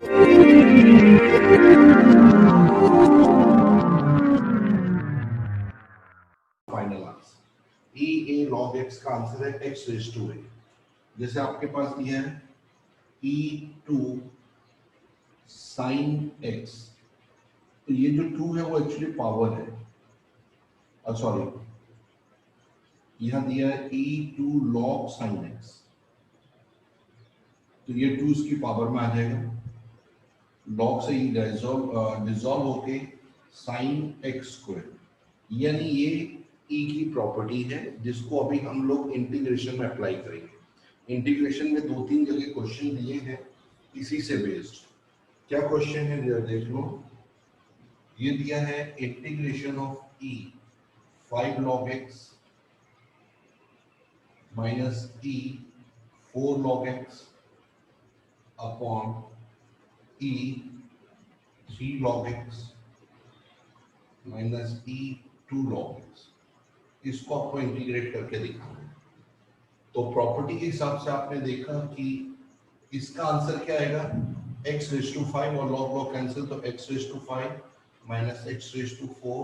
Final answer A log x का answer है x raise to ए। जैसे आपके पास दिया है e2 साइन एक्स, तो ये जो 2 है वो एक्चुअली पावर है, सॉरी यहां दिया है e2 लॉग साइन एक्स, तो ये 2 इसकी पावर में आ जाएगा, लॉग से ही डिसॉल्व होके साइन एक्स स्क्वायर, यानी ये e की प्रॉपर्टी है जिसको अभी हम लोग इंटीग्रेशन में अप्लाई करेंगे। इंटीग्रेशन में 2-3 जगह क्वेश्चन दिए हैं इसी से बेस्ड। क्या क्वेश्चन है जरा देख लो। ये दिया है integration of e 5 log x minus e 4 log x upon e 3 log x minus e 2 log x। इसको आपको इंटीग्रेट करके दिखाना है। तो प्रॉपर्टी के हिसाब से आपने देखा कि इसका आंसर क्या आएगा, x रेज टू 5 और log log कैंसिल, तो x raise to 5 minus x raise to 4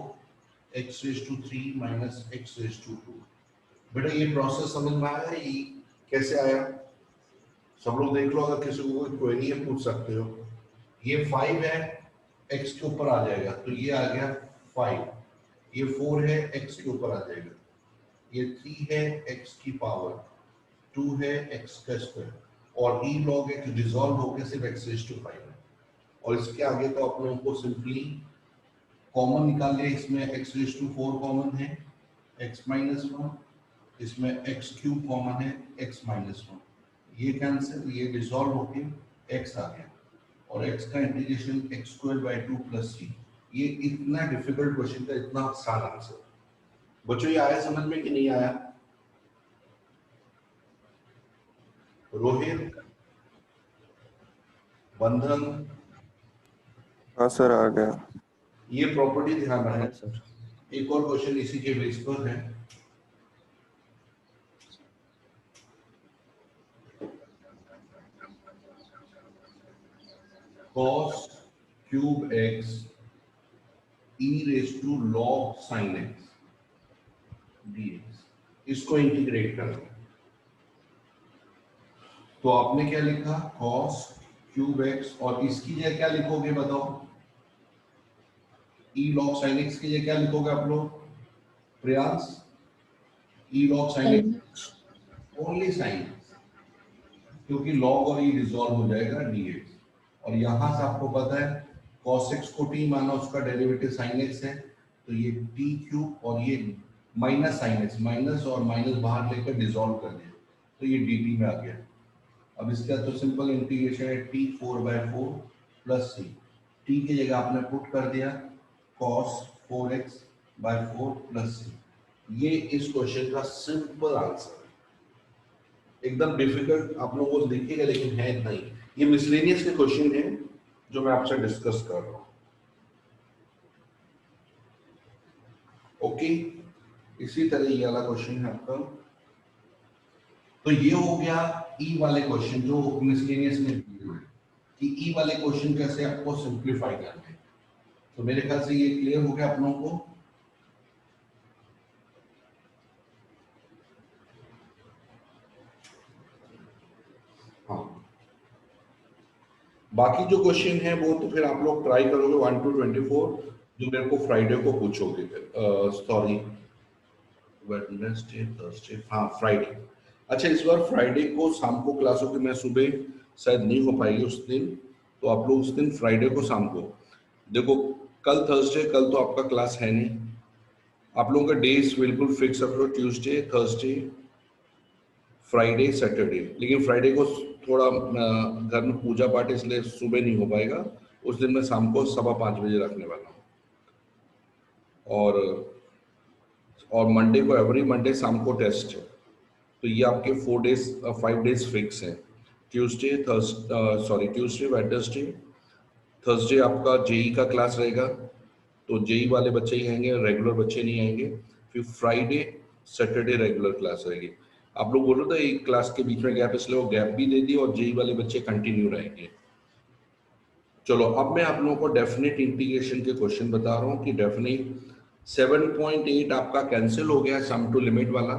x raise to 3 minus x raise to 2। बेटा ये प्रोसेस समझ में आया, ये कैसे आया सब लोग देख लो, अगर किसी को कोई नहीं है पूछ सकते हो। ये 5 है x के ऊपर आ जाएगा, तो ये आ गया 5, ये 4 है x के ऊपर आ जाएगा, ये 3 है x की पावर 2 है x का स्क्वायर, और e log x डिसॉल्व होकर सिर्फ x रेज टू 5 है। और इसके आगे तो आप लोगों को सिंपली कॉमन निकाल लिया, इसमें x रेज टू 4 कॉमन है x माइनस 1, इसमें x क्यूब कॉमन है x माइनस 1, ये कैंसिल, ये डिसॉल्व होके x आ गया, और x का integration x square by 2 plus c। ये इतना डिफिकल्ट क्वेश्चन का इतना आसान आंसर। बच्चों ये आया समझ में कि नहीं आया? रोहित, बंधन, हाँ सर आ गया। ये प्रॉपर्टी ध्यान रखना सर। एक और क्वेश्चन इसी के बेस पर है। cos cube x e raise to log sin x dx, इसको इंटीग्रेट करना। तो आपने क्या लिखा, cos क्यूब x, और इसकी जगह क्या लिखोगे बताओ, e log sin x की जगह क्या लिखोगे आप लोग Priyansh? e log sin x only sin, क्योंकि log और e डिसॉल्व हो जाएगा dx, और यहां से आपको पता है cos x को t माना, उसका डेरिवेटिव sin x है, तो ये t क्यूब और ये माइनस sin x, माइनस और माइनस बाहर लेकर डिसॉल्व कर दिया, तो ये dt में आ गया। अब इसका तो सिंपल इंटीग्रेशन है t 4/4 प्लस c, t की जगह आपने पुट कर दिया cos 4x/4 प्लस c। ये इस क्वेश्चन का सिंपल आंसर है। एकदम डिफिकल्ट आप लोगों को दिखेगा लेकिन है नहीं, ये मिसलेनियस के क्वेश्चन है जो मैं आपसे डिस्कस कर रहा हूं। ओके, इसी तरह ये वाला क्वेश्चन है आपका। तो ये हो गया ई वाले क्वेश्चन जो मिसलेनियस में दिए हुए कि ई वाले क्वेश्चन कैसे आपको सिंप्लीफाई करने हैं। तो मेरे ख्याल से ये क्लियर हो गया आप लोगों को। हाँ, बाकी जो क्वेश्चन है वो तो फिर आप लोग ट्राई करोगे 1 to 24, जो मेरे को फ्राइडे को पूछोगे, सॉरी वेडनेसडे थर्सडे, हाँ फ्राइडे। अच्छा, इस बार फ्राइडे को शाम को क्लास होगी, मैं सुबह शायद नहीं हो पाएगी उस दिन, तो आप लोग उस दिन फ्राइडे को शाम को देखो। कल थर्सडे, कल तो आपका क्लास है नहीं, आप लोगों का डेज बिल्कुल फिक्स रखो, ट्यूसडे थर्सडे फ्राइडे सैटरडे, लेकिन फ्राइडे को थोड़ा घर में पूजा पाठ इसलिए सुबह नहीं हो पाएगा, उस दिन मैं शाम को 5:15 बजे रखने वाला हूँ। और मंडे को, एवरी मंडे शाम को टेस्ट है, तो ये आपके 5 डेज फिक्स है। ट्यूसडे वेडनेसडे थर्सडे आपका जेई का क्लास रहेगा, तो जेई वाले बच्चे ही आएंगे, रेगुलर बच्चे नहीं आएंगे। फिर फ्राइडे सैटरडे रेगुलर क्लास रहेगी। आप लोग बोल रहे थे एक क्लास के बीच में गैप, इसलिए वो गैप भी दे दी, और जेई वाले बच्चे कंटिन्यू रहेंगे। चलो अब मैं आप लोगों को डेफिनेट इंटीग्रेशन के क्वेश्चन बता रहा हूँ कि डेफिनेट 7.8 आपका कैंसिल हो गया सम टू लिमिट वाला,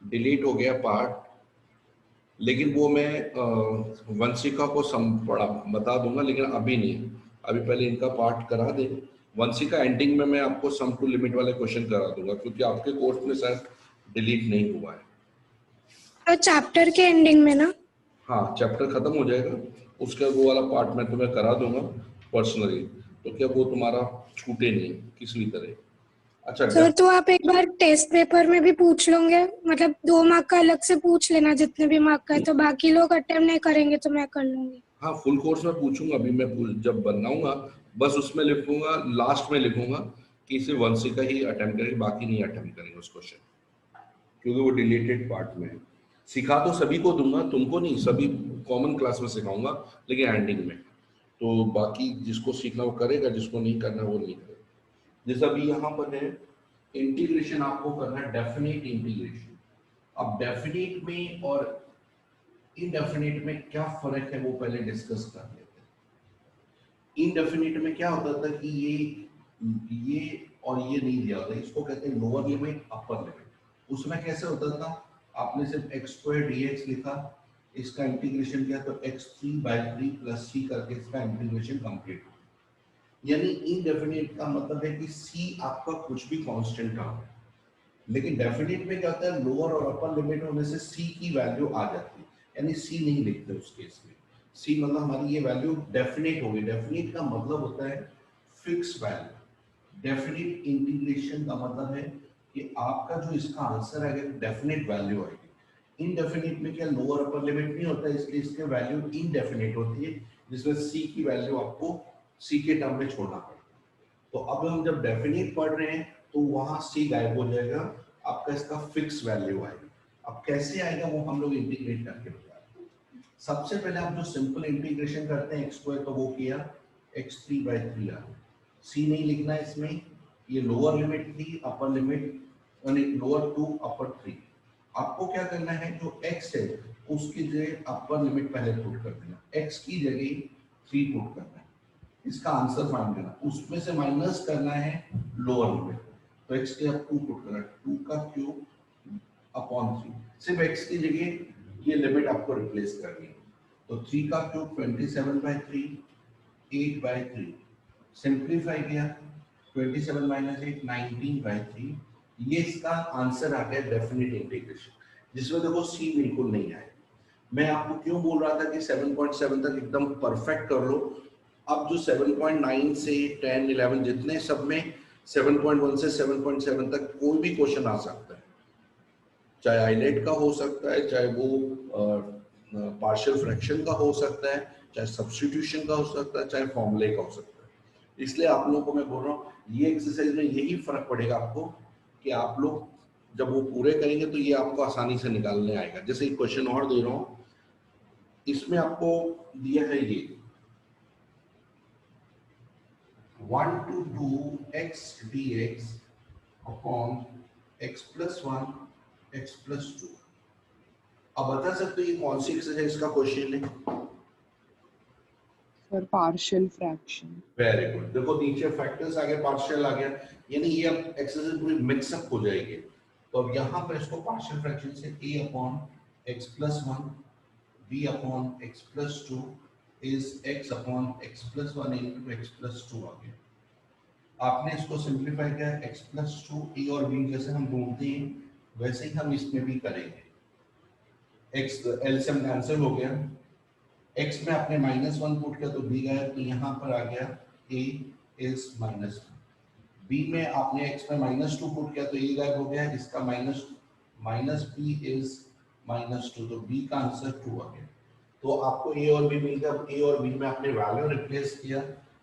डिलीट हो गया पार्ट, लेकिन वो मैं वंशिका को सम पढ़ा बता दूंगा, लेकिन अभी नहीं, अभी पहले इनका पार्ट करा दें। वंशिका एंडिंग में मैं आपको सम टू लिमिट वाले क्वेश्चन करा दूंगा, क्योंकि आपके कोर्स में शायद डिलीट नहीं हुआ है। तो चैप्टर के एंडिंग में ना? हाँ, चैप्टर खत्म हो जाएगा, उसका वो वाला पार्ट मैं तुम्हें करा दूंगा पर्सनली, तो क्या वो तुम्हारा छूटे नहीं किसी भी तरह। अच्छा सर तो आप एक बार टेस्ट पेपर में भी पूछ लोगे, मतलब 2 मार्क का अलग से पूछ लेना जितने भी मार्क का है, तो बाकी लोग अटेम्प्ट नहीं करेंगे तो मैं कर लूंगी। हाँ, फुल कोर्स में पूछूंगा, अभी मैं जब बनाऊंगा बस उसमें लिखूंगा, लास्ट में लिखूंगा कि सिर्फ वंशिका ही अटेम्प्ट करेंगे, बाकी नहीं अटेम्प्ट करेंगे उस क्वेश्चन, क्योंकि वो डिलीटेड पार्ट में है। सिखा तो सभी को दूंगा, तुमको नहीं, सभी कॉमन क्लास में सिखाऊंगा, लेकिन एंडिंग में, तो बाकी जिसको सीखना वो करेगा, जिसको नहीं करना वो नहीं करेगा। जैसा अभी यहाँ पर है इंटीग्रेशन आपको करना है, डेफिनेट इंटीग्रेशन। अब डेफिनेट में और इनडेफिनेट में क्या फर्क है वो पहले डिस्कस कर लेते हैं। इनडेफिनेट में क्या होता था कि ये और ये नहीं दिया होता, इसको कहते हैं लोअर लिमिट अपर लिमिट। उसमें कैसे होता था, आपने सिर्फ एक्स स्क्वायर dx लिखा, इसका इंटीग्रेशन किया तो x3/3 प्लस c करके इसका इंटीग्रेशन कंप्लीट हो। यानी इनडेफिनेट का मतलब है कि c आपका कुछ भी कांस्टेंट था, लेकिन डेफिनेट में क्या होता है, लोअर और अपर लिमिट होने से c की वैल्यू आ जाती है, यानी c नहीं लिखते उस केस में। c मतलब हमारी ये वैल्यू डेफिनेट होगी। डेफिनेट का मतलब होता है फिक्स वैल्यू। डेफिनेट इंटीग्रेशन का मतलब है कि आपका जो इसका आंसर आएगा डेफिनेट वैल्यू आएगी। इनडेफिनेट में क्या लोअर अपर लिमिट नहीं होता, इसलिए इसके वैल्यू इनडेफिनेट होती है, जिसमें c की वैल्यू आपको c के टर्म में छोड़ना पड़ता है। तो अब हम जब डेफिनेट पढ़ रहे हैं तो वहां c गायब हो जाएगा, आपका इसका फिक्स वैल्यू आएगा। अब कैसे आएगा वो हम लोग इंटीग्रेट करके बता रहे हैं। सबसे पहले आप जो सिंपल इंटीग्रेशन करते हैं x स्क्वायर, तो वो किया x3/3 आ गया। c नहीं लिखना है इसमें, ये लोअर लिमिट थी, अपर लिमिट यानी लोअर 2 अपर 3। आपको क्या करना है, जो x है उसकी जगह अपर लिमिट पहले पुट कर देना, x की जगह 3 पुट करना है, इसका आंसर फाइंड करना, उसमें से माइनस करना है लोअर लिमिट, तो x के अब 2 पुट करना, 2 का क्यूब अपॉन 3, सिर्फ x की जगह ये लिमिट आपको रिप्लेस करनी है। तो 3 का क्यूब 27/3, 8/3, सिंप्लीफाई किया 27 माइनस 8 19/3, ये इसका आंसर आ गया डेफिनेट इंटीग्रेशन, जिसमें देखो c बिल्कुल नहीं आया। मैं आपको क्यों बोल रहा था कि 7.7 तक एकदम परफेक्ट कर लो। अब जो 7.9 से 10 11 जितने सब में 7.1 से 7.7 तक कोई भी क्वेश्चन आ सकता है, चाहे आइलेट का हो सकता है, चाहे वो पार्शियल फ्रैक्शन का हो सकता है, चाहे सब्स्टिट्यूशन का हो सकता है, चाहे फॉर्मूले का हो सकता है। इसलिए आप लोगों को मैं बोल रहा हूँ ये एक्सरसाइज में यही फर्क पड़ेगा आपको कि आप लोग जब वो पूरे करेंगे तो ये आपको आसानी से निकालने आएगा। जैसे एक क्वेश्चन और दे रहा हूँ, इसमें आपको दिया है ये 1 to 2 x dx upon x plus 1 x plus 2। अब बता सकते हो ये कौन सी एक्सरसाइज का क्वेश्चन है? Sir partial fraction. Very good, देखो नीचे फैक्टर्स आ गए, पार्शियल आ गया, यानी ये अब एक्सरसाइज पूरी मिक्सअप हो जाएगी। तो अब यहाँ पर इसको पार्शियल फ्रैक्शन से a upon x plus 1 b upon x plus 2 is x upon x plus 1 into x plus 2 आ गया। आपने इसको सिंप्लीफाई किया, x plus 2 a और b जैसे हम ढूंढते हैं वैसे ही हम इसमें भी करेंगे। x एलसीएम कैंसिल हो गया, x में आपने -1 पुट किया तो b गया, तो यहाँ पर आ गया a is -1, b में आपने x में -2 पुट किया तो a गायब हो गया, इसका माइनस b is -2, तो b का आंसर 2 आ गया। तो आपको a और b मिल गया। a और b में आपने वैल्यू रिप्लेस किया,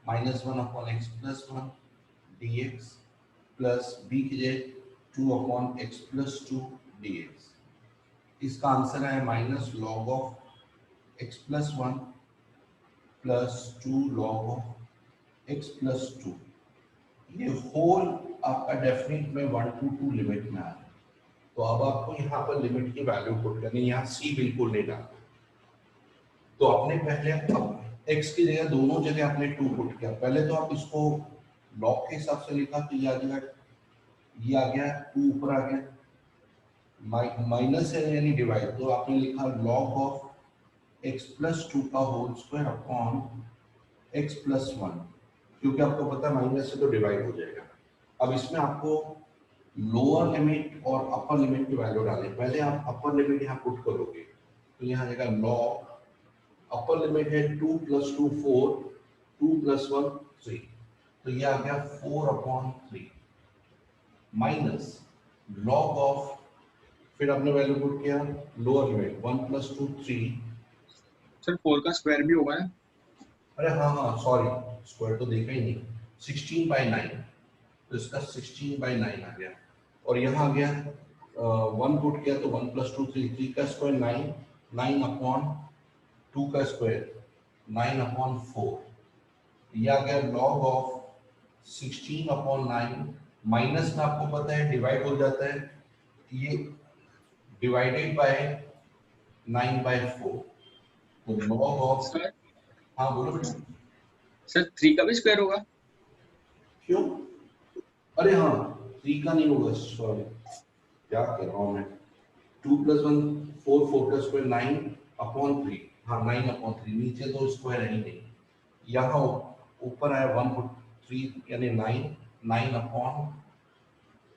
-1 upon x plus 1 dx plus b की जगह 2 अपॉन x plus 2 dx। इसका आंसर है minus log of x plus 1 plus 2 log of x plus 2। ये होल आपका डेफिनेट में 1 to 2 लिमिट में आ रहा है। तो अब आपको यहाँ पर लिमिट की वैल्यू पुट करनी है, यहाँ c बिल्कुल नहीं डालना। तो आपने पहले अब x की जगह दोनों जगह आपने 2 पुट किया। पहले तो आप इसको लॉग के हिसाब से लिखा तो ये आ गया 2 ऊपर आ गया, माइनस है यानी डिवाइड, तो आपने लिखा लॉग ऑफ x प्लस 2 का whole square upon x plus 1, क्योंकि आपको पता है माइनस से तो डिवाइड हो जाएगा। अब इसमें आपको लोअर लिमिट और अपर लिमिट की वैल्यू डालें। पहले आप अपर लिमिट यहाँ पुट करोगे तो यहाँ आएगा लॉग, अपर लिमिट है 2 प्लस 2 4, 2 प्लस 1 3, तो ये आ गया 4 अपॉन 3 माइनस लॉग ऑफ, फिर आपने वैल्यू पुट किया लोअर लिमिट 1 प्लस 2 3, सर 4 का स्क्वायर भी होगा ना? अरे हाँ सॉरी, स्क्वायर तो देखा ही नहीं, 16/9, तो इसका 16/9 आ गया। और यहाँ आ गया 1 पुट किया तो 1 प्लस 2 3, 3 का स्क्वायर 9, 9 अपॉन 2 का स्क्वायर 9 अपॉन 4, यह आ गया लॉग ऑफ 16 अपॉन 9, माइनस में आपको पता है डिवाइड हो जाता है, ये डिवाइडेड बाय 9/4, तो लॉग ऑफ, सर हाँ बोलो बेटा। सर 3 का भी स्क्वायर होगा? क्यों? अरे हाँ 3 का नहीं होगा, सॉरी क्या कह रहा हूँ मैं, 2 प्लस 1 4, 4 का स्क्वायर 9 अपॉन 3, हाँ 9 अपॉन 3, नीचे तो स्क्वायर है ही नहीं, यहाँ ऊपर आया 1 पुट 3 यानी 9, 9 अपॉन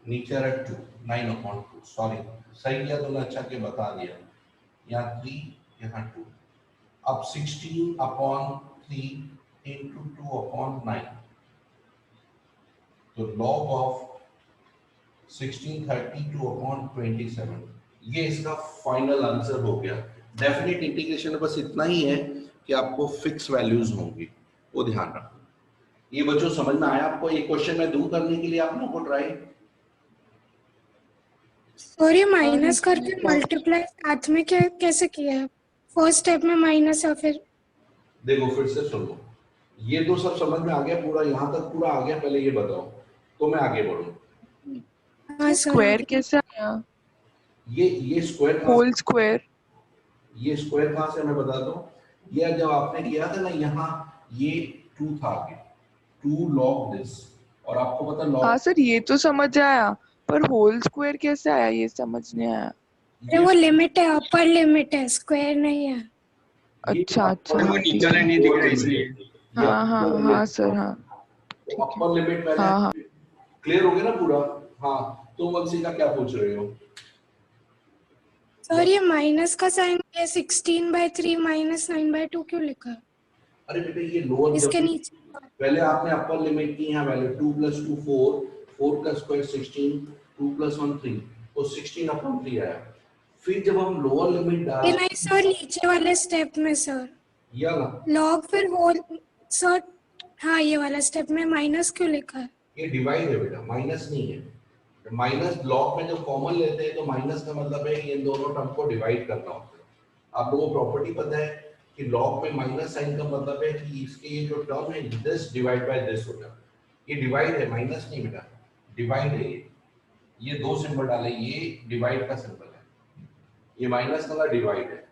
नीचे आ रहा 2, 9 अपॉन 2, सॉरी सही किया तुमने, अच्छा के बता दिया, यहाँ 3 यहाँ 2, अब 16 अपॉन 3 इंटू 2 अपॉन 9, तो लॉग ऑफ 16 32 अपॉन 27, ये इसका फाइनल आंसर हो गया। डेफिनेट इंटीग्रेशन में बस इतना ही है कि आपको फिक्स वैल्यूज होंगी, वो ध्यान रखो। ये बच्चों समझ में आया आपको? ये क्वेश्चन मैं दूर करने के लिए आप लोगों को ट्राई, और ये माइनस करके मल्टीप्लाई साथ में क्या कैसे किया है? फर्स्ट स्टेप में माइनस है, फिर देखो फिर से सुनो, ये तो सब समझ में आ गया पूरा, यहाँ तक पूरा आ गया, पहले ये बताओ तो मैं आगे बढ़ूं। हाँ सर स्क्वायर कैसे आया? ये स्क्वायर कहाँ होल से, स्क्वायर। ये स्क्वायर कहाँ से मैं बता दूं, ये जब आपने किया था ना यहाँ ये 2 था आगे, 2 लॉग दिस, और आपको पता हाँ लॉग, सर ये तो समझ आया, पर होल स्क्वायर कैसे आया ये समझ नहीं आया। अरे वो लिमिट है, अपर लिमिट है, स्क्वायर नहीं है। अच्छा अच्छा वो ठीक नीचे वाला है। नहीं दिख रहा इसलिए। हाँ हाँ हाँ सर हाँ ठीक है। अपर लिमिट पहले हाँ हाँ क्लियर हो गया ना पूरा। हाँ तुम वंशिका क्या पूछ रहे हो? सर ये माइनस का साइन, ये 16/3 माइनस 9/2 क्यों लिखा? अरे बेटे ये लोअर, इसके नीचे पहले आपने अपर लिमिट की यहाँ वैल्यू 2 प्लस 2 4, 4 का स्क्वायर 16, 2 प्लस 1 3, तो 16 अपॉन 3 आया। फिर जब हम लोअर लिमिट ये डाल, नहीं सर, नीचे वाले स्टेप में सर या ना लॉग फिर होल, सर हाँ ये वाला स्टेप में माइनस क्यों लिखा है? ये डिवाइड है बेटा, माइनस नहीं है। माइनस ब्लॉक में जब कॉमन लेते हैं तो माइनस का मतलब है कि इन दोनों टर्म को डिवाइड करना होता है। आप लोगों को प्रॉपर्टी पता है कि लॉग में माइनस साइन का मतलब है कि इसके ये जो टर्म है दिस डिवाइड बाय दिस होगा, ये डिवाइड है, माइनस नहीं बेटा, डिवाइड है ये 2 सिंबल डाले, ये डिवाइड का सिंबल है, ये माइनस का डिवाइड है,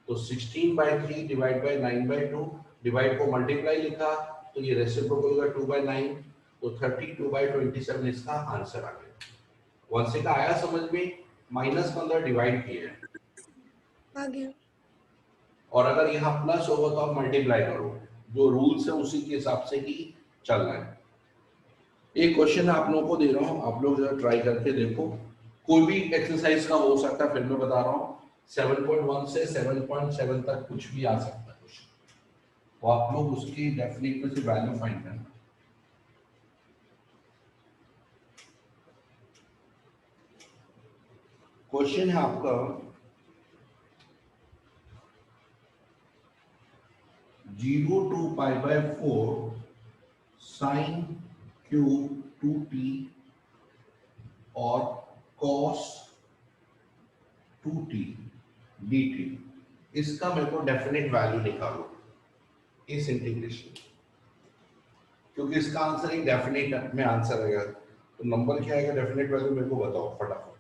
तो 16/3 डिवाइड बाय 9/2, डिवाइड को मल्टीप्लाई लिखा तो ये रेसिप्रोकल होगा 2/9, तो 32/27 इसका आंसर आ गया। वंशिका आया समझ में? माइनस का अंदर डिवाइड किया है, आ गया। और अगर यहाँ प्लस होगा तो आप मल्टीप्लाई करो, जो रूल्स है उसी के हिसाब से ही चलना है। एक क्वेश्चन आप लोगों को दे रहा हूँ, आप लोग जरा ट्राई करके देखो, कोई भी एक्सरसाइज का हो सकता है, फिर मैं बता रहा हूँ 7.1 से 7.7 तक कुछ भी आ सकता है क्वेश्चन, तो आप लोग उसकी डेफिनेट में से वैल्यू फाइंड करना। क्वेश्चन है आपका 0 to π/4 sin क्यूब 2t और cos 2t dt, इसका मेरे को डेफिनेट वैल्यू निकालो इस इंटीग्रेशन, क्योंकि इसका आंसर एक डेफिनेट में आंसर आएगा, तो नंबर क्या आएगा डेफिनेट वैल्यू मेरे को बताओ फटाफट।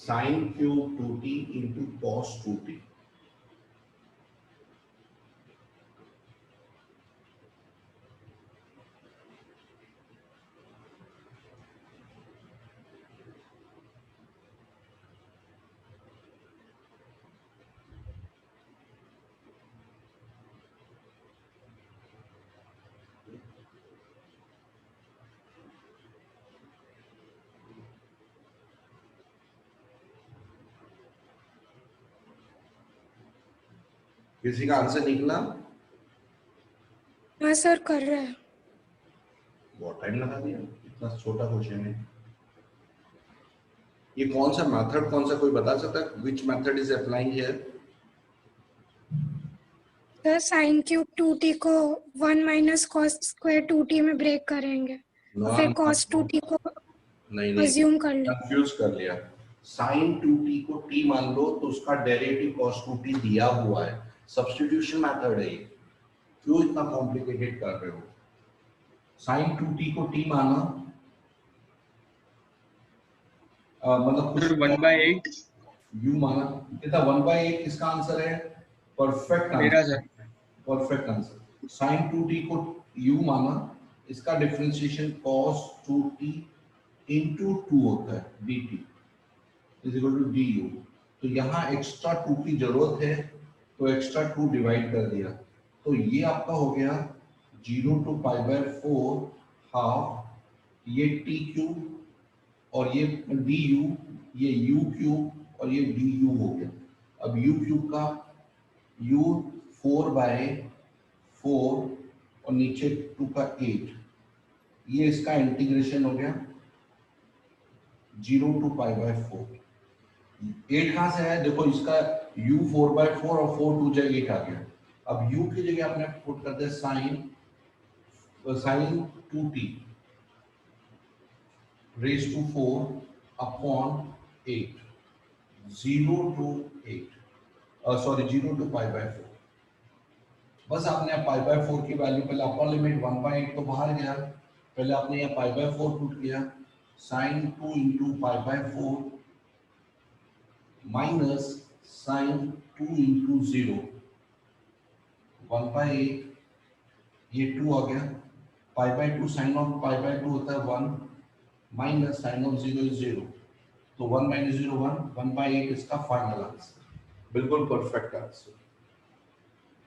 Sine cube 2t into cos 2t। किसी का आंसर निकला? हाँ सर कर रहे हैं। बहुत टाइम लगा दिया, इतना छोटा क्वेश्चन है। ये कौन सा मेथड, कौन सा कोई बता सकता है which method is applying here? Sir sine cube 2t को 1 माइनस कॉस स्क्वायर 2t में ब्रेक करेंगे और फिर कॉस 2t को नहीं नहीं, अज्यूम कर ले। कंफ्यूज कर लिया। साइन 2t को t मान लो तो उसका डेरिवेटिव cos 2t दिया हुआ है, सब्स्टिट्यूशन मेथड है ये। क्यों इतना कॉम्प्लिकेटेड कर रहे हो? साइन 2t को t माना, मतलब सर कुछ 1/8 u माना, कितना 1/8 इसका आंसर है? परफेक्ट मेरा answer, sir. Perfect answer. Sine 2t को u माना, इसका डिफरेंशिएशन cos 2t इंटू 2 होता है dt is equal to du। तो यहाँ एक्स्ट्रा 2 की जरूरत है तो एक्स्ट्रा 2 डिवाइड कर दिया, तो ये आपका हो गया 0 to π/4 हाफ, ये t क्यूब और ये du, ये u क्यूब और ये du हो गया। अब u क्यूब का u 4/4 और नीचे 2 का 8, ये इसका इंटीग्रेशन हो गया 0 to π/4। 8 कहाँ से आया? देखो इसका u 4/4 और 4 2 जगह 8 आ गया। अब u की जगह आपने पुट करते हैं sine 2t raise to 4 upon 8, 0 to 8, sorry 0 to π/4। बस आपने π/4 की वैल्यू, पहले अपर लिमिट 1/8 तो बाहर गया, पहले आपने यहाँ π/4 पुट किया, sine 2 into π/4 minus sine 2 into 0, 1/8, ये 2 आ गया, π/2 साइन ऑफ π/2 होता है 1 माइनस साइन ऑफ 0 इज 0, तो 1 माइनस 0 1, 1/8 इसका फाइनल आंसर, बिल्कुल परफेक्ट आंसर।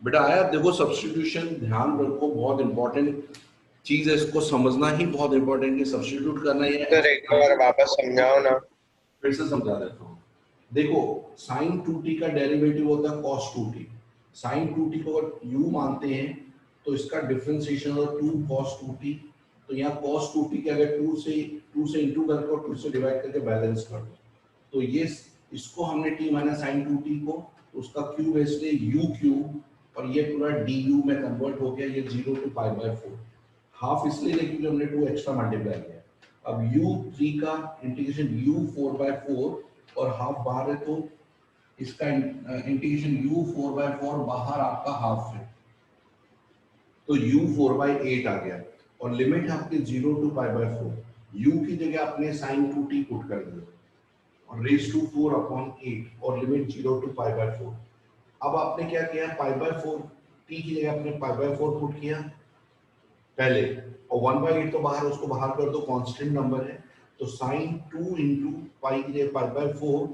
बेटा आया? देखो सब्स्टिट्यूशन ध्यान रखो, बहुत इंपॉर्टेंट चीज है, इसको समझना ही बहुत इंपॉर्टेंट है। सब्स्टिट्यूट करना ही है। सर एक बार वापस समझाओ ना। फिर से समझा देता हूँ। देखो साइन 2t का डेरिवेटिव होता है cos 2t। साइन 2t को अगर u मानते हैं तो इसका डिफरेंशिएशन होगा 2 cos 2t। तो यहाँ cos 2t के अगर 2 से इंटू करके और 2 से डिवाइड करके बैलेंस कर दो, तो ये इसको हमने t माना साइन 2t को, तो उसका क्यूब है इसलिए u क्यूब, और ये पूरा du में कन्वर्ट हो गया, ये 0 to π/4 हाफ इसलिए लेकिन क्योंकि हमने 2 एक्स्ट्रा मल्टीप्लाई किया। अब u3 का इंटीग्रेशन u 4/4 और हाफ बाहर है, तो इसका इंटीग्रेशन u 4/4 बाहर आपका हाफ है, तो u 4/8 आ गया, और लिमिट आपके 0 to π/4, u की जगह आपने sin 2t पुट कर दिया और रेज टू 4 अपॉन 8 और लिमिट 0 to π/4। अब आपने क्या किया, π/4 t की जगह आपने π/4 पुट किया पहले, और 1/8 तो बाहर, उसको बाहर कर दो, कांस्टेंट नंबर है, तो sin 2 इंटू पाई की जगह π/4,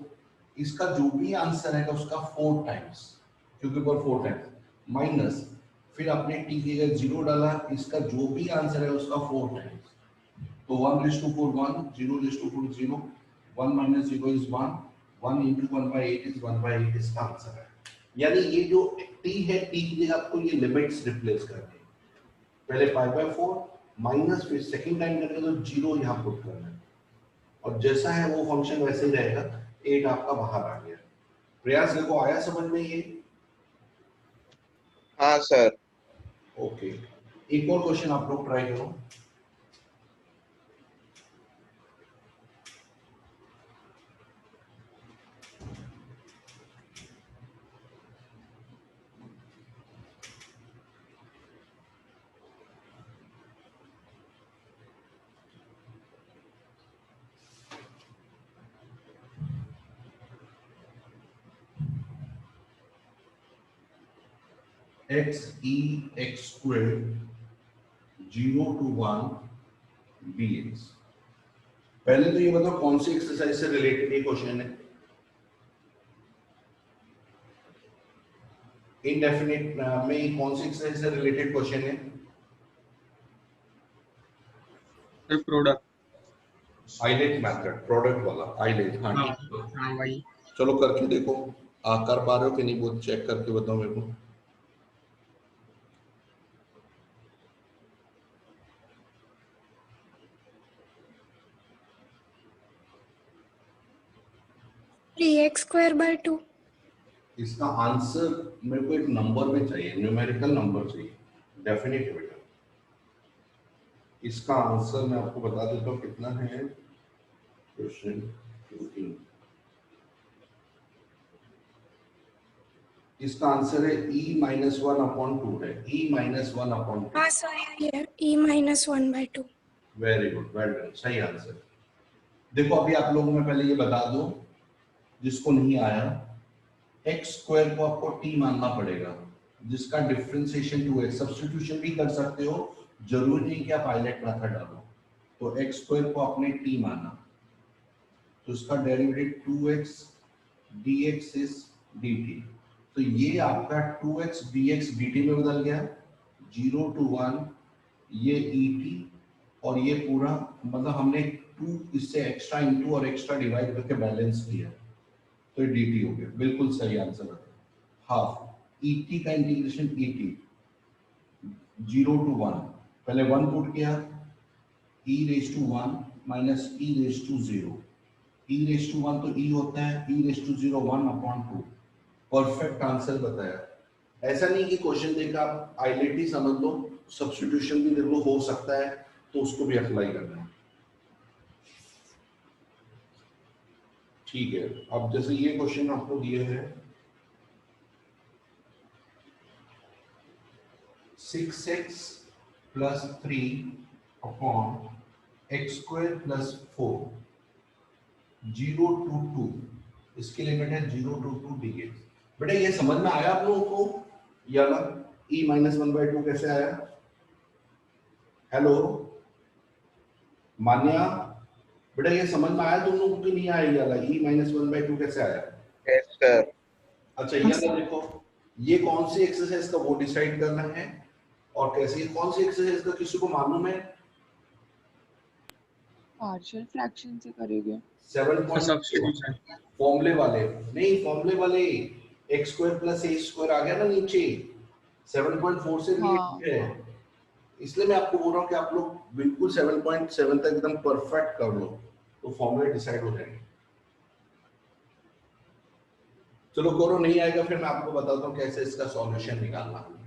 इसका जो भी आंसर है उसका 4 टाइम्स, क्योंकि पर 4 टाइम्स माइनस, फिर आपने t की जगह 0 डाला, इसका जो भी आंसर है उसका 4 टाइम्स, तो 1/4 1, 0/4 0, 1 minus 0 is 1, 1 into 1/8 is 1/8 इसका आंसर है। यानी ये जो t है, t की जगह आपको ये लिमिट्स रिप्लेस करनी है, पहले π/4 माइनस, फिर सेकंड टाइम करके तो 0 यहाँ पुट करना है, और जैसा है वो फंक्शन वैसे ही रहेगा, 8 आपका बाहर आ गया। प्रयास देखो आया समझ में ये? हाँ सर। ओके, एक और क्वेश्चन आप लोग ट्राई करो। X e x square 0 to 1 dx। पहले तो ये बताओ कौन सी एक्सरसाइज से रिलेटेड ये क्वेश्चन है? इनडेफिनिट में कौन सी एक्सरसाइज से रिलेटेड क्वेश्चन है? Sir product. ILATE method, product वाला आइलेट। हाँ हाँ ठीक है, हाँ भाई। चलो करके देखो, कर पा रहे हो कि नहीं वो चेक करके बताओ मेरे को। Three x square by 2। इसका आंसर मेरे को एक नंबर में चाहिए, न्यूमेरिकल नंबर चाहिए, डेफिनेट है बेटा। इसका आंसर मैं आपको बता देता हूँ कितना है। क्वेश्चन 15, इसका आंसर है e माइनस 1/2 है, e माइनस 1/2। हाँ सर यही है, e-1/2। Very good, well done, सही आंसर। देखो अभी आप लोगों में पहले ये बता दो जिसको नहीं आया, एक्स स्क्वायर को आपको t मानना पड़ेगा, जिसका डिफरेंशिएशन 2x, सब्स्टिट्यूशन भी कर सकते हो, जरूरी नहीं कि आप आइलेट मेथड डालो। तो एक्स स्क्वायर को आपने t माना, तो इसका derivative 2x dx is dt। तो ये आपका 2x dx dt में बदल गया, 0 to 1 ये et, और ये पूरा मतलब हमने 2 इससे एक्स्ट्रा इनटू और एक्स्ट्रा डिवाइड करके बैलेंस किया, तो ये dt हो गया। बिल्कुल सही आंसर है। हाफ et का इंटीग्रेशन et 0 to 1, पहले 1 पुट किया, e raise to 1 minus e raise to 0, e raise to 1 तो e होता है, e raise to 0 1/2। Perfect answer बताया। ऐसा नहीं कि क्वेश्चन देखा आप आइलेट ही समझ लो, सब्स्टिट्यूशन भी देखो हो सकता है, तो उसको भी अप्लाई करना है। ठीक है, अब जैसे ये क्वेश्चन आपको दिए हैं 6x प्लस 3/x² + 4 0 to 2, इसकी लिमिट है 0 to 2 dx। बेटा ये समझ में आया आप लोगों को? या e माइनस 1/2 कैसे आया? हेलो मान्या, बेटा ये समझ में आया तुम लोगों को कि नहीं आया? ये वाला e माइनस 1/2 कैसे आया? Yes sir. अच्छा ये वाला देखो, ये कौन सी एक्सरसाइज का वो डिसाइड करना है, और कैसे कौन सी एक्सरसाइज का किसी को मालूम है? पार्शियल फ्रैक्शन से करेंगे। 7. सब्स्टिट्यूशन। फॉर्मूले वाले नहीं, फॉर्मूले वाले x² + a² आ गया ना नीचे, 7.4 से हाँ। रिलेटेड है। इसलिए मैं आपको बोल रहा हूँ कि आप लोग बिल्कुल 7.7 तक एकदम परफेक्ट कर लो, तो फॉर्मूले डिसाइड हो जाएंगे। चलो करो, नहीं आएगा फिर मैं आपको बताता हूँ कैसे इसका सॉल्यूशन निकालना है।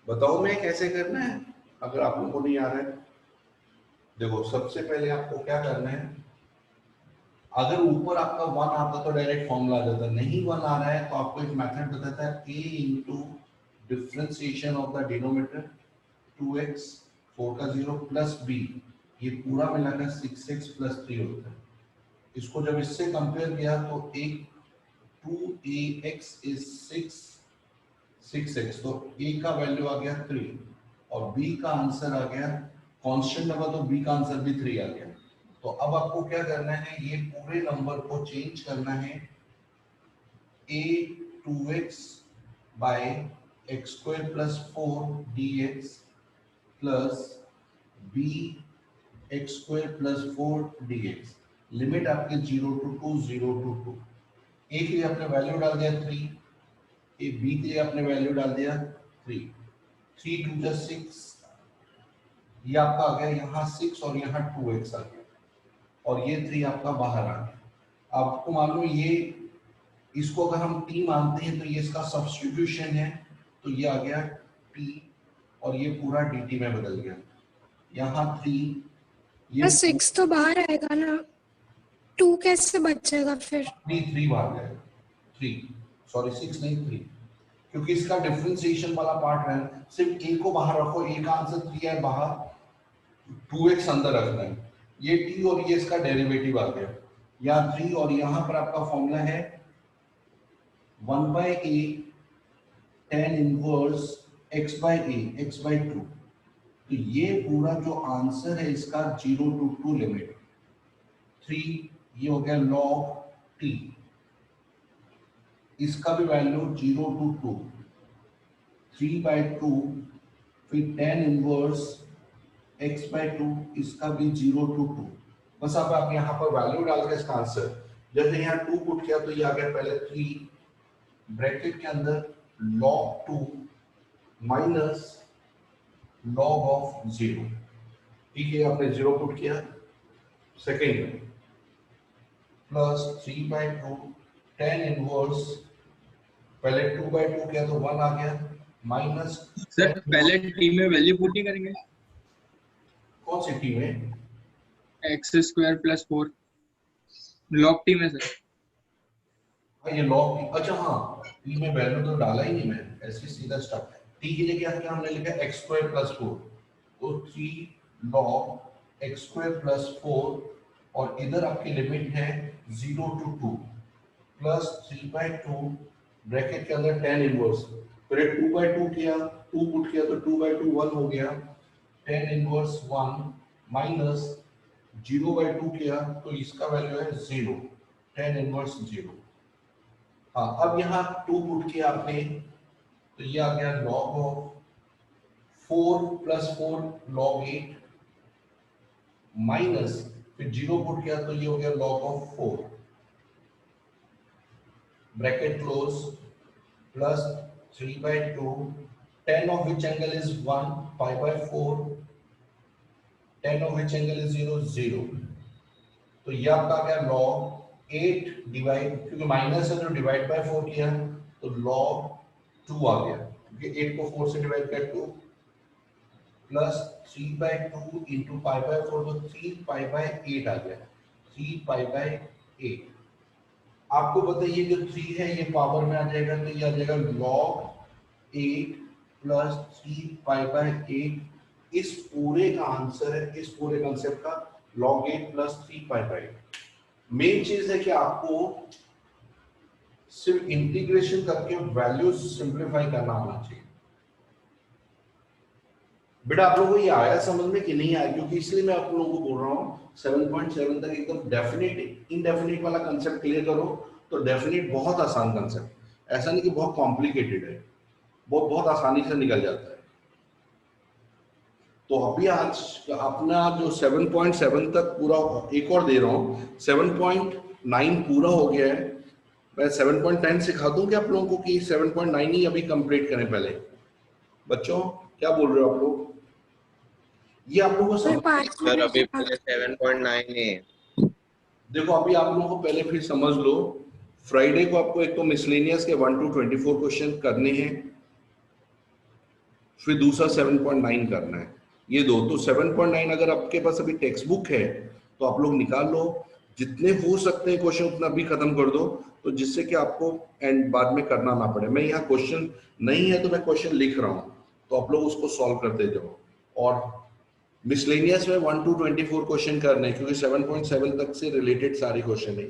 बताओ मैं कैसे करना है, अगर आप लोगों को नहीं आ रहा है। देखो सबसे पहले आपको क्या करना है, अगर ऊपर आपका 1 आता तो डायरेक्ट फॉर्मूला आ जाता, नहीं 1 आ रहा है तो आपको एक मेथड बताता है, a into differentiation of the denominator 2x 4 का 0 प्लस b, ये पूरा मिलाकर 6x + 3 होता है। इसको जब इससे कंपेयर किया तो एक 2ax इज 6x, तो a का वैल्यू आ गया 3 और b का आंसर आ गया, कांस्टेंट लगा तो b का आंसर भी 3 आ गया। तो अब आपको क्या करना है, ये पूरे नंबर को चेंज करना है a 2x by x square plus 4 dx plus b x square plus 4 dx। Limit आपके 0 to 2 0 to 2। a के लिए आपने वैल्यू डाल दिया 3, a b के लिए आपने वैल्यू डाल दिया 3, 3 2 जा 6, ये आपका आ गया यहाँ 6 और यहाँ 2x आ गया और ये 3 आपका बाहर आ गया। आपको मालूम ये, इसको अगर हम t मानते हैं तो ये इसका सब्स्टिट्यूशन है, तो ये आ गया t और ये पूरा dt में बदल गया। यहाँ 3 ये 6 तो बाहर आएगा ना, 2 कैसे बचेगा फिर? 3 बाहर जाएगा, 3 सॉरी 6 नहीं 3, क्योंकि इसका डिफरेंशिएशन वाला पार्ट है। सिर्फ a को बाहर रखो, a का आंसर 3 है, बाहर 2x अंदर रखना है। ये t और ये इसका डेरिवेटिव आ गया, यहाँ 3 और यहाँ पर आपका फॉर्मूला है 1/a tan inverse x by a x by 2। तो ये पूरा जो आंसर है इसका 0 to 2 लिमिट 3, ये हो गया log t, इसका भी वैल्यू 0 to 2 3/2, फिर tan इनवर्स x by 2, इसका भी 0 to 2। बस अब आप यहाँ पर वैल्यू डाल के इसका आंसर, जैसे यहाँ 2 पुट किया तो ये आ गया पहले 3 ब्रैकेट के अंदर log 2 माइनस log ऑफ 0। ठीक है, आपने 0 पुट किया, सेकेंड में प्लस 3/2 tan इनवर्स, पहले 2/2 किया तो 1 आ गया, माइनस सर पहले टी में वैल्यू पुट नहीं करेंगे? कौन सी टी में? X square plus 4 log T में सर। हाँ ये log, अच्छा हाँ टी में वैल्यू तो डाला ही नहीं मैं, ऐसे सीधा स्टार्ट। टी के लिए क्या हमने लिखा x स्क्वायर प्लस 4, तो 3 log x स्क्वायर प्लस 4 और इधर आपकी लिमिट है 0 to 2 प्लस 3/2 ब्रैकेट के अंदर tan इनवर्स, फिर 2/2 किया, 2 पुट किया तो 2/2 1 हो गया, tan इनवर्स 1 माइनस 0/2 किया तो इसका वैल्यू है 0, tan इनवर्स 0। हाँ अब यहाँ 2 पुट किया आपने तो ये आ गया log of 4 plus 4 log 8 minus फिर 0 पुट किया तो ये हो गया log of 4 bracket close plus 3/2 tan of which angle is 1 pi/4 tan of which angle is 0 0। तो ये आपका आ गया log 8 डिवाइड, क्योंकि माइनस है तो डिवाइड बाय 4 किया तो log 2 आ गया, क्योंकि 8 को 4 से डिवाइड कर 2 प्लस 3/2 इंटू pi/4 तो 3 pi/8 आ गया, 3 pi/8। आपको पता है ये जो 3 है ये पावर में आ जाएगा तो ये आ जाएगा log 8 प्लस 3 pi/8। इस पूरे का आंसर है, इस पूरे कंसेप्ट का log 8 प्लस 3 pi/8। मेन चीज है कि आपको सिर्फ इंटीग्रेशन करके वैल्यूज सिंपलीफाई करना आना चाहिए। बेटा आप लोगों को ये आया समझ में कि नहीं आया, क्योंकि इसलिए मैं आप लोगों को बोल रहा हूँ 7.7 तक एकदम डेफिनेट इनडेफिनेट वाला कंसेप्ट क्लियर करो। तो डेफिनेट बहुत आसान कंसेप्ट, ऐसा नहीं कि बहुत कॉम्प्लिकेटेड है, बहुत आसानी से निकल जाता है। तो अभी आज अपना जो 7.7 तक पूरा, एक और दे रहा हूँ, 7.9 पूरा हो गया है। मैं 7.10 सिखा दूं क्या आप लोगों को कि 7.9 ही अभी कंप्लीट करें पहले? बच्चों क्या बोल रहे हो आप लोग? ये आप लोगों को सर अभी पहले 7.9 है। देखो अभी आप लोगों को पहले फिर समझ लो, फ्राइडे को आपको एक तो मिसलेनियस के 1 to 24 क्वेश्चन करने हैं, फिर दूसरा 7.9 करना है, ये दो। तो 7.9 अगर आपके पास अभी टेक्स्ट बुक है तो आप लोग निकाल लो, जितने हो सकते हैं क्वेश्चन उतना भी खत्म कर दो, तो जिससे कि आपको एंड बाद में करना ना पड़े। मैं यहाँ क्वेश्चन नहीं है तो मैं क्वेश्चन लिख रहा हूँ, तो आप लोग उसको सॉल्व करते जाओ। और मिसलेनियस में 1 to 24 क्वेश्चन करने, क्योंकि 7.7 तक से रिलेटेड सारे क्वेश्चन है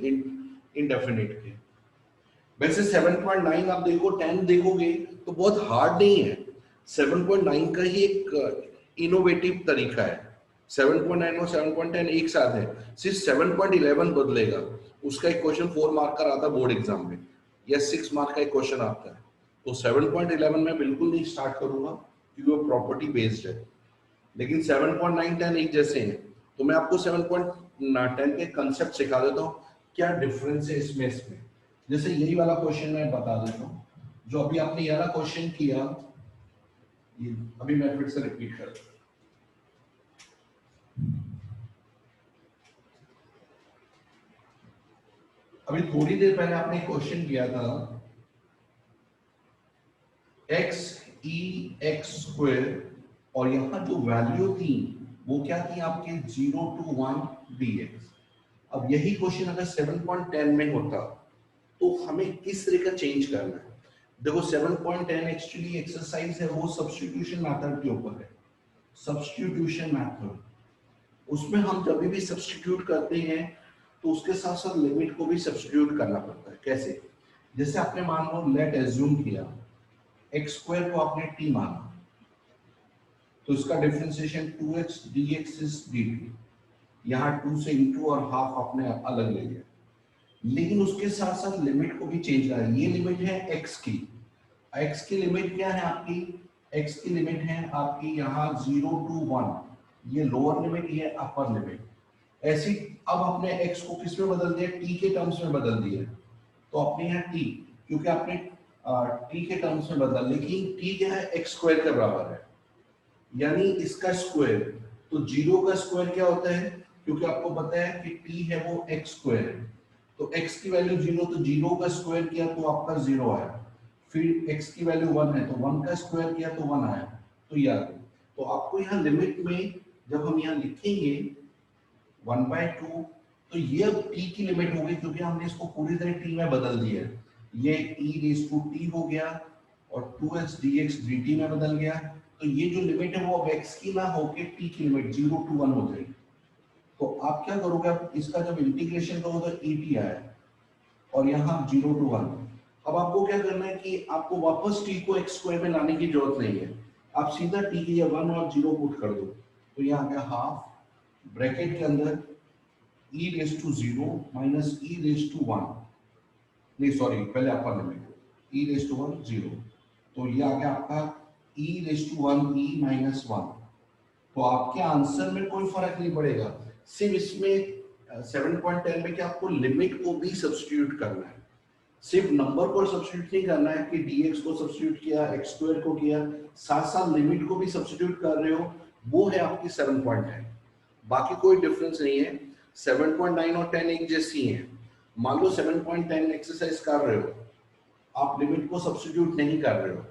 इनडेफिनेट के। वैसे 7.9 आप देखो 10 देखोगे तो बहुत हार्ड नहीं है, 7.9 का ही एक इनोवेटिव तरीका है। 7.9 और 7.10 एक साथ है, सिर्फ 7.11 बदलेगा, उसका एक क्वेश्चन 4 मार्क का आता है बोर्ड एग्जाम में, या 6 मार्क का एक क्वेश्चन आता है। तो 7.11 में बिल्कुल नहीं स्टार्ट करूंगा क्योंकि वो प्रॉपर्टी बेस्ड है, लेकिन 7.9 10 एक जैसे हैं। तो मैं आपको 7.10 के कंसेप्ट सिखा देता हूँ, क्या डिफरेंस है इसमें। जैसे यही वाला क्वेश्चन मैं बता देता हूँ, जो अभी आपने ये वाला क्वेश्चन किया, ये अभी मैं फिर से रिपीट कर, अभी थोड़ी देर पहले आपने क्वेश्चन किया था x e x स्क्वायर, और यहाँ जो वैल्यू थी वो क्या थी आपके 0 to 1 dx। अब यही क्वेश्चन अगर 7.10 में होता तो हमें किस तरह का चेंज करना है। देखो 7.10 एक्चुअली एक्सरसाइज है, वो सब्स्टिट्यूशन मेथड के ऊपर है, सब्स्टिट्यूशन मेथड। उसमें हम जब भी सब्स्टिट्यूट करते हैं तो उसके साथ साथ लिमिट को भी सब्स्टिट्यूट करना पड़ता है। कैसे? जैसे आपने मान लो, लेट एज्यूम किया x स्क्वायर को आपने t माना, तो इसका differentiation 2x dx is dt, यहाँ 2 से इंटू और हाफ आपने अलग ले लिया, लेकिन उसके साथ साथ लिमिट को भी चेंज करा। ये लिमिट है x की, x की लिमिट क्या है आपकी, x की लिमिट है आपकी यहाँ 0 to 1, ये लोअर लिमिट, ये अपर लिमिट। ऐसी अब आपने x को किस में बदल दिया, t के टर्म्स में बदल दिया, तो आपने यहाँ t, क्योंकि आपने t के टर्म्स में बदल, लेकिन t क्या है, x स्क्वायर के बराबर है, यानी इसका स्क्वायर। तो 0 का स्क्वायर क्या होता है, क्योंकि आपको पता है कि t है वो x स्क्वायर है, तो x की वैल्यू 0, तो 0 का स्क्वायर किया तो आपका 0 आया, फिर x की वैल्यू 1 है तो 1 का स्क्वायर किया तो 1 आया, तो ये आ गया। तो आपको यहाँ लिमिट में जब हम यहाँ लिखेंगे 1/2, तो ये अब t की लिमिट होगी, क्योंकि हमने इसको पूरी तरह t में बदल दिया है, ये e रेज़ टू t हो गया और 2x dx dt में बदल गया। तो ये जो लिमिट है वो अब x की ना होके t की लिमिट 0 to 1 हो जाएगी। तो आप क्या करोगे, आप इसका जब इंटीग्रेशन करोगे तो et आया और यहाँ 0 to 1। अब आपको क्या करना है कि आपको वापस t को x स्क्वायर में लाने की जरूरत नहीं है, आप सीधा t की 1 और 0 पुट कर दो, तो यहाँ आ गया हाफ ब्रैकेट के अंदर e raise to 0 minus e raise to 1, नहीं सॉरी पहले upper limit, e raise to 1 0, तो ये आ गया आपका e raise to 1 e minus 1। तो आपके आंसर में कोई फर्क नहीं पड़ेगा, सिर्फ इसमें 7.10 में कि आपको लिमिट को भी सब्स्टिट्यूट करना है, सिर्फ नंबर को सब्स्टिट्यूट नहीं करना है कि dx को सब्स्टिट्यूट किया, x स्क्वायर को किया, साथ साथ लिमिट को भी सब्स्टिट्यूट कर रहे हो, वो है आपकी 7.10। बाकी कोई डिफरेंस नहीं है, 7.9 और 10 एक जैसी हैं। मान लो 7.10 एक्सरसाइज कर रहे हो, आप लिमिट को सब्स्टिट्यूट नहीं कर रहे हो,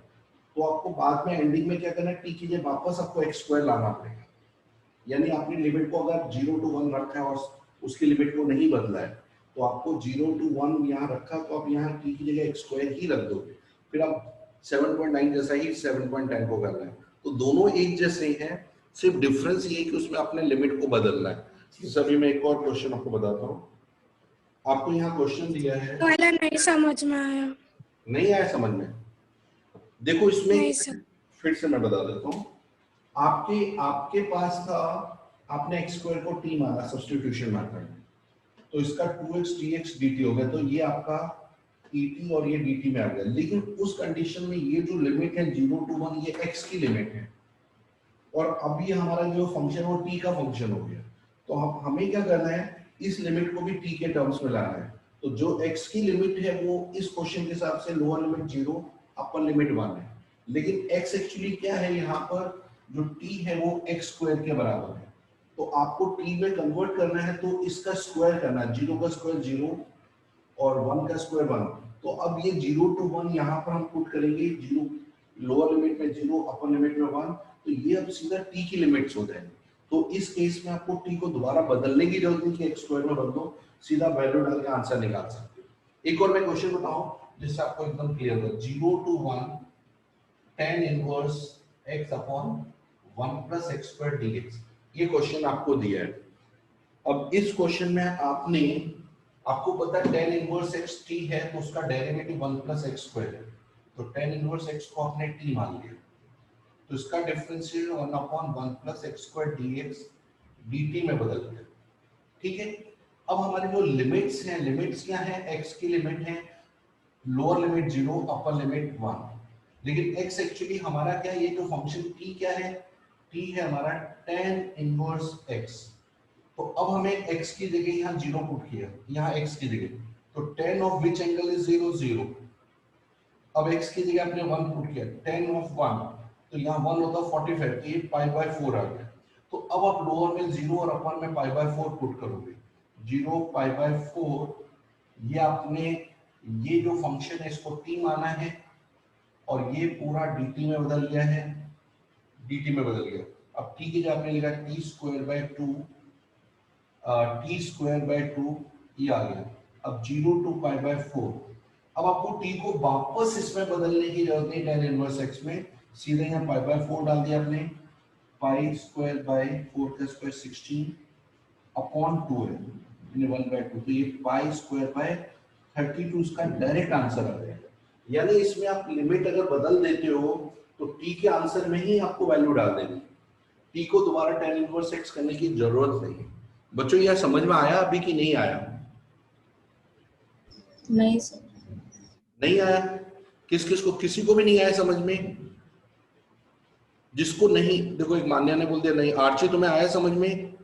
तो आपको बाद में एंडिंग में क्या करना है, टी की जगह वापस आपको x स्क्वायर लाना पड़ेगा, यानी आपने लिमिट को अगर 0 to 1 रखा है और उसकी लिमिट को नहीं बदला है, तो आपको 0 to 1 यहाँ रखा, तो आप यहाँ t की जगह x स्क्वायर ही रख दोगे, फिर आप 7.9 जैसा ही 7.10 को करना है। तो दोनों एक जैसे हैं, सिर्फ डिफरेंस ये है कि उसमें आपने लिमिट को बदलना है। अभी मैं एक और क्वेश्चन आपको बताता हूँ। आपको यहाँ क्वेश्चन दिया है, वाला नहीं समझ में आया, नहीं आया समझ में? देखो इसमें नहीं सर। फिर से मैं बता देता हूँ, आपके पास था, आपने x स्क्वायर को t माना सब्स्टिट्यूशन मेथड में, तो इसका 2x dx dt हो गया, तो ये आपका et और ये dt में आ गया, लेकिन उस कंडीशन में ये जो लिमिट है 0 to 1 ये x की लिमिट है, और अभी हमारा जो फंक्शन वो t का फंक्शन हो गया, तो हमें क्या करना है, इस लिमिट को भी t के टर्म्स में लाना है। तो जो x की लिमिट है वो इस क्वेश्चन के हिसाब से लोअर लिमिट 0 अपर लिमिट 1 है, लेकिन x एक्चुअली क्या है, यहाँ पर जो t है वो x स्क्वायर के बराबर है, तो आपको t में कन्वर्ट करना है, तो इसका स्क्वायर करना है, 0 का स्क्वायर 0 और 1 का स्क्वायर 1। तो अब ये 0 to 1 यहाँ पर हम पुट करेंगे, 0 लोअर लिमिट में 0 अपर लिमिट में 1, तो ये अब सीधा t की लिमिट्स हो जाएंगे। तो इस केस में आपको t को दोबारा बदलने की जरूरत नहीं कि x स्क्वायर में बदलो, सीधा वैल्यू डाल के आंसर निकाल सकते हो। एक और मैं क्वेश्चन बताऊं जिससे आपको एकदम क्लियर हो, 0 to 1 tan inverse x upon 1 plus x square dx, ये क्वेश्चन आपको दिया है। अब इस क्वेश्चन में आपको पता है tan इनवर्स x t है, तो उसका डेरिवेटिव 1 plus x स्क्वायर है, तो tan इनवर्स x को आपने t मान लिया, तो इसका differential 1 upon 1 plus x square dx dt में बदल गया। ठीक है, अब हमारी जो लिमिट्स हैं, लिमिट्स क्या है, x की लिमिट है लोअर लिमिट 0 अपर लिमिट 1, लेकिन x एक्चुअली हमारा क्या है, ये जो फंक्शन t क्या है, t है हमारा tan इनवर्स x। तो अब हमें x की जगह यहाँ 0 पुट किया, यहाँ x की जगह, तो tan of which angle is 0 0। अब x की जगह आपने 1 पुट किया, tan ऑफ 1, तो यहाँ 1 होता 45, तो ये π/4 आ गया। तो अब आप लोअर में 0 और अपर में π/4 पुट करोगे, 0 π/4, ये आपने ये जो फंक्शन है इसको t माना है और ये पूरा dt में बदल गया है, dt में बदल गया। अब t की जगह आपने लिखा t²/2, t²/2 ये आ गया। अब 0 to π/4, अब आपको t को वापस इसमें बदलने की जरूरत नहीं tan इनवर्स x में, सीधे यहाँ π/4 डाल दिया आपने, π²/4 का स्क्वायर 16 अपॉन 2 है, 1/2, तो ये π²/32 इसका डायरेक्ट आंसर आ जाएगा। यानी इसमें आप लिमिट अगर बदल देते हो तो t के आंसर में ही आपको वैल्यू डाल देनी, t को दोबारा tan इनवर्स x करने की जरूरत नहीं है। बच्चों यह समझ में आया अभी कि नहीं आया? नहीं सर। नहीं आया? किस किस को, किसी को भी नहीं आया समझ में? जिसको नहीं, देखो एक मान्या ने बोल दिया नहीं। आर्ची तुम्हें आया समझ में?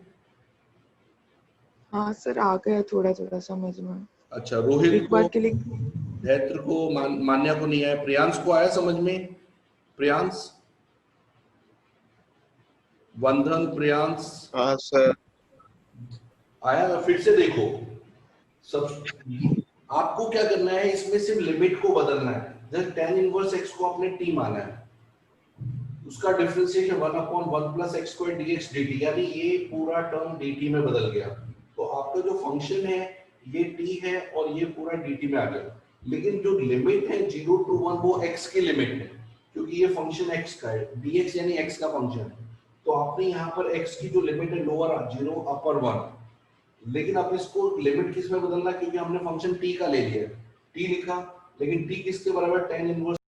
हाँ सर, आ गया थोड़ा थोड़ा समझ में। अच्छा, रोहित एक को, बार के लिए धैत्र को, मान्या को नहीं आया, प्रियांश को आया समझ में? प्रियांश, वंदन, प्रियांश हाँ सर। आया? फिर से देखो, सब आपको क्या करना है, इसमें सिर्फ लिमिट को बदलना है। जैसे tan इनवर्स x को आपने t माना है, उसका डिफरेंशिएशन 1/1 + x² dx dt, यानी ये पूरा टर्म dt में बदल गया। तो आपका जो फंक्शन है ये t है और ये पूरा dt में आ गया। लेकिन जो लिमिट है 0 to 1 वो x की लिमिट है, क्योंकि ये फंक्शन x का है, dx यानी x का फंक्शन है। तो आपने यहाँ पर x की जो लिमिट है लोअर 0 अपर 1, लेकिन अब इसको लिमिट किस में बदलना, क्योंकि हमने फंक्शन t का ले लिया, t लिखा, लेकिन t किसके बराबर, tan इनवर्स